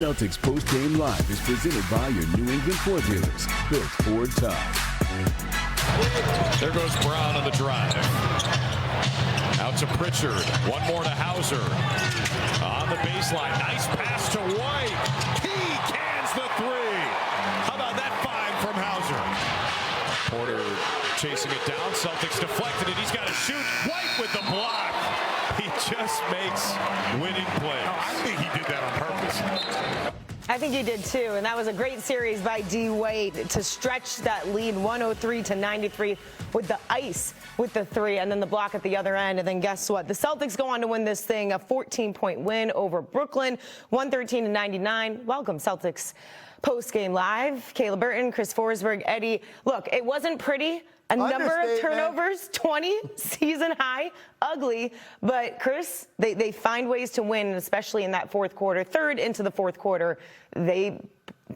Celtics Post-Game Live is presented by your New England Ford dealers, built Ford tough. There goes Brown on the drive. Out to Pritchard. One more to Hauser. On the baseline. Nice pass to White. He cans the three. How about that five from Hauser? Porter chasing it down. Celtics deflected it. He's got to shoot. White with the block. He just makes winning plays. No, I think he did that on purpose. I think he did too, and that was a great series by D. Wade to stretch that lead 103-93 with the ice with the three, and then the block at the other end. And then guess what? The Celtics go on to win this thing, a 14-point win over Brooklyn, 113-99. Welcome, Celtics Post-Game Live. Kayla Burton, Chris Forsberg, Eddie. Look, it wasn't pretty. A number of turnovers, 20, season high, ugly. But, Chris, they find ways to win, especially in that fourth quarter. Third into the fourth quarter, they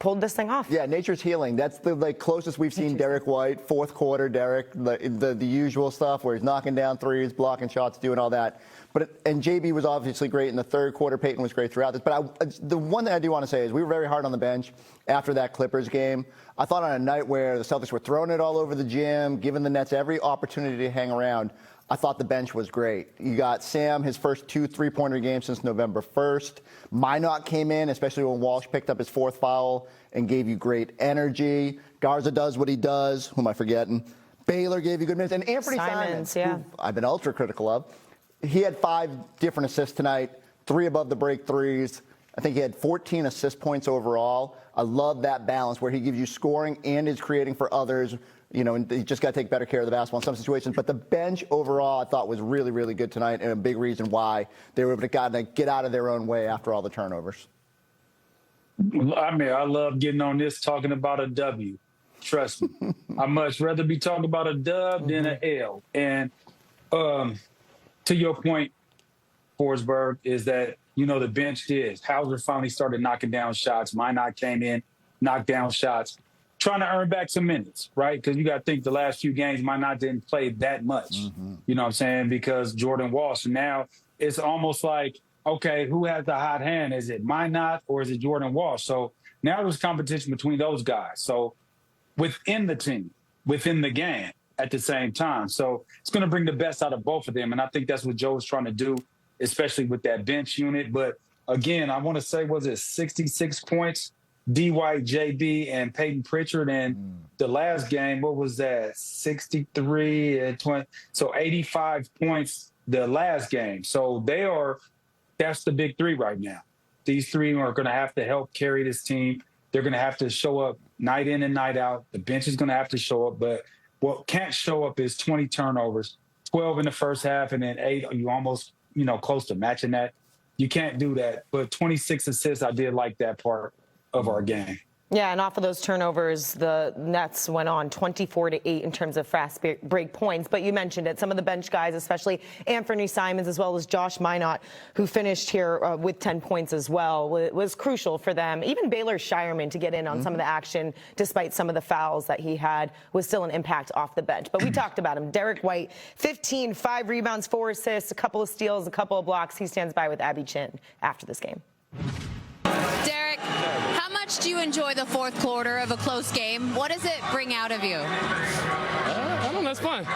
pulled this thing off. Yeah, nature's healing. That's the closest we've seen Derek White. Fourth quarter, Derek, the usual stuff where he's knocking down threes, blocking shots, doing all that. And JB was obviously great in the third quarter. Payton was great throughout this. But the one thing I do want to say is we were very hard on the bench after that Clippers game. I thought on a night where the Celtics were throwing it all over the gym, giving the Nets every opportunity to hang around, I thought the bench was great. You got Sam, his first 2 3-pointer games since November 1st. Minot came in, especially when Walsh picked up his fourth foul and gave you great energy. Garza does what he does. Who am I forgetting? Baylor gave you good minutes. And Anthony Simons, yeah. who I've been ultra critical of. He had 5 different assists tonight, 3 above the break threes. I think he had 14 assist points overall. I love that balance where he gives you scoring and is creating for others. You know, and you just got to take better care of the basketball in some situations. But the bench overall, I thought, was really, really good tonight, and a big reason why they were able to get out of their own way after all the turnovers. I mean, I love getting on this talking about a W. Trust me. I'd much rather be talking about a dub than an L. And to your point, Forsberg, is that, you know, the bench did. Hauser finally started knocking down shots. Minot came in, knocked down shots, trying to earn back some minutes, right? Because you got to think the last few games, Minot didn't play that much. You know what I'm saying? Because Jordan Walsh. Now it's almost like, okay, who has the hot hand? Is it Minot or is it Jordan Walsh? So now there's competition between those guys. So within the team, within the game at the same time. So it's going to bring the best out of both of them. And I think that's what Joe is trying to do, especially with that bench unit. But again, I want to say, was it 66 points? D. White, JB, and Payton Pritchard. And the last game, what was that? 63 and 20. So 85 points the last game. So that's the big three right now. These three are going to have to help carry this team. They're going to have to show up night in and night out. The bench is going to have to show up. But what can't show up is 20 turnovers, 12 in the first half, and then 8. You almost, close to matching that. You can't do that. But 26 assists, I did like that part of our game. Yeah, and off of those turnovers, the Nets went on 24-8 in terms of fast break points. But you mentioned it. Some of the bench guys, especially Anthony Simons as well as Josh Minot, who finished here with 10 points as well, was crucial for them. Even Baylor Shireman to get in on some of the action, despite some of the fouls that he had, was still an impact off the bench. But we talked about him. Derek White, 15, 5 rebounds, 4 assists, a couple of steals, a couple of blocks. He stands by with Abby Chin after this game. Derek, how much do you enjoy the fourth quarter of a close game? What does it bring out of you? I don't know, it's fun.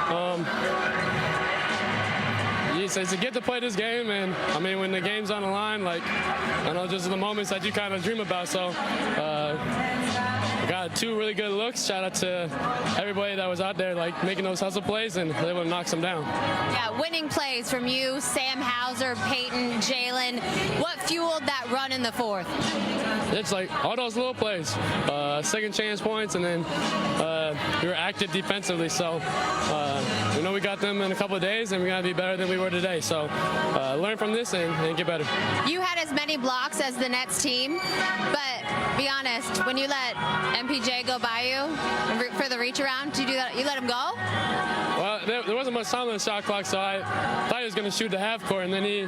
It's a get to play this game, and I mean, when the game's on the line, just the moments that you kind of dream about. So, got 2 really good looks. Shout out to everybody that was out there, making those hustle plays, and they able to knock some down. Yeah, winning plays from you, Sam Hauser, Payton, Jaylen. What fueled that run in the fourth? It's all those little plays, second chance points, and then we were active defensively. So we know we got them in a couple of days, and we got to be better than we were today. So learn from this and get better. You had as many blocks as the Nets team, but be honest, when you let MPJ go by you for the reach around, do you do that? You let him go? Well, there wasn't much time on the shot clock, so I thought he was going to shoot the half court, and then he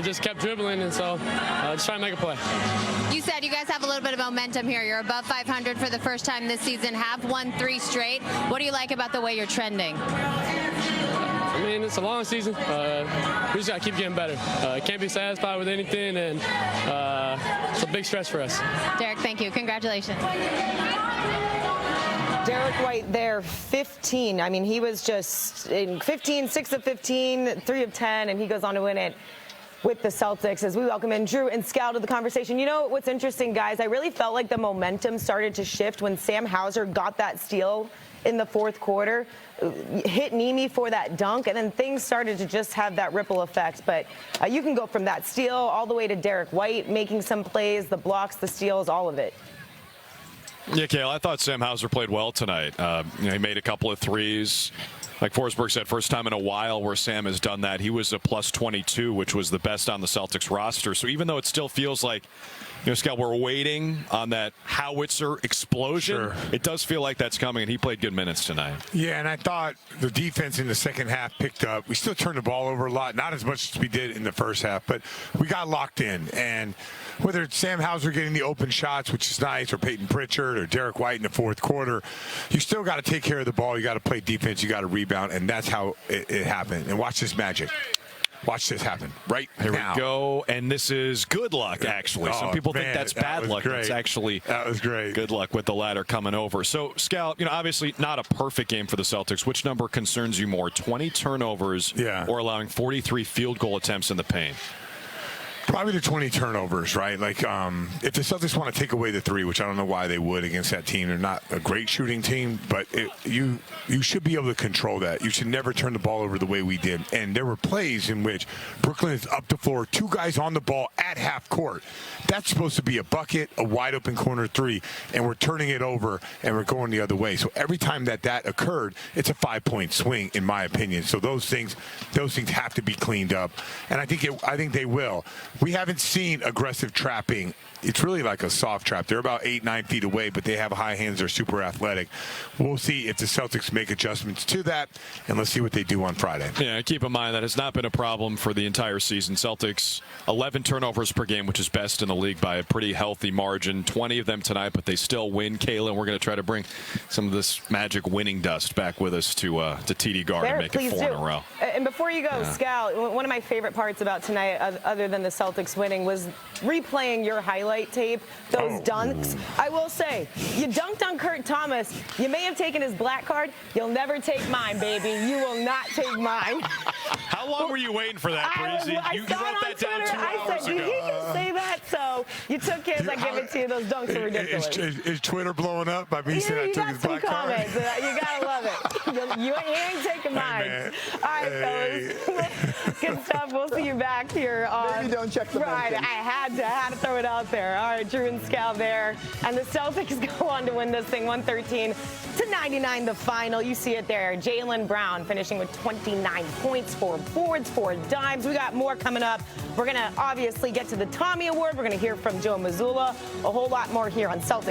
just kept dribbling, and so just trying to make a play. You said you guys have a little bit of momentum here. You're above 500 for the first time this season, have won 3 straight. What do you like about the way you're trending? I mean, mean, it's a long season. We just got to keep getting better. Can't be satisfied with anything, and it's a big stretch for us. Derek, thank you. Congratulations. Derek White there, 15. I mean, he was just in 15, 6 of 15, 3 of 10, and he goes on to win it with the Celtics. As we welcome in Drew and Scal to the conversation. You know what's interesting, guys? I really felt like the momentum started to shift when Sam Hauser got that steal in the fourth quarter, hit Nimi for that dunk, and then things started to just have that ripple effect. But you can go from that steal all the way to Derek White making some plays, the blocks, the steals, all of it. Yeah, Kale, I thought Sam Hauser played well tonight. He made a couple of threes. Like Forsberg said, first time in a while where Sam has done that. He was a plus 22, which was the best on the Celtics roster. So even though it still feels like, Scott, we're waiting on that howitzer explosion, Sure. It does feel like that's coming, and he played good minutes tonight. Yeah, and I thought the defense in the second half picked up. We still turned the ball over a lot, not as much as we did in the first half, but we got locked in. And whether it's Sam Hauser getting the open shots, which is nice, or Payton Pritchard or Derek White in the fourth quarter, you still got to take care of the ball. You got to play defense. You got to rebound, and that's how it happened. And watch this magic. Watch this happen right Here now. we go, and this is good luck, actually. Some people think that's bad luck. Great. It's actually that was great. Good luck with the ladder coming over. So, Scal, obviously not a perfect game for the Celtics. Which number concerns you more, 20 turnovers or allowing 43 field goal attempts in the paint? Probably the 20 turnovers, right? Like, if the Celtics want to take away the three, which I don't know why they would against that team. They're not a great shooting team, but you should be able to control that. You should never turn the ball over the way we did. And there were plays in which Brooklyn is up the floor, 2 guys on the ball at half court. That's supposed to be a bucket, a wide open corner 3, and we're turning it over and we're going the other way. So every time that occurred, it's a 5-point swing, in my opinion. So those things have to be cleaned up, and I think they will. We haven't seen aggressive trapping. It's really like a soft trap. They're about 8-9 feet away, but they have high hands. They're super athletic. We'll see if the Celtics make adjustments to that, and let's see what they do on Friday. Yeah, keep in mind that has not been a problem for the entire season. Celtics, 11 turnovers per game, which is best in the league by a pretty healthy margin. 20 of them tonight, but they still win. Kayla, and we're going to try to bring some of this magic winning dust back with us to TD Garden and make it 4 in a row. And before you go, Scal, one of my favorite parts about tonight, other than the Celtics winning, was replaying your highlight tape, those dunks. I will say, you dunked on Kurt Thomas. You may have taken his black card. You'll never take mine, baby. You will not take mine. How long were you waiting for that, Breezy? I You saw wrote it on that down Twitter. 2 hours I said, ago. did he just say that? So you took his. I give it to you. Those dunks are ridiculous. Is Twitter blowing up by me saying I took his black card? Comments. You gotta love it. You ain't taking mine. Man. All right, fellas. Good stuff. We'll see you back here on Maybe don't check the Right. mentions. I had to throw it out there. All right, Drew and Scal there. And the Celtics go on to win this thing 113-99, the final. You see it there. Jaylen Brown finishing with 29 points, 4 boards, 4 dimes. We got more coming up. We're going to obviously get to the Tommy Award. We're going to hear from Joe Mazzulla. A whole lot more here on Celtics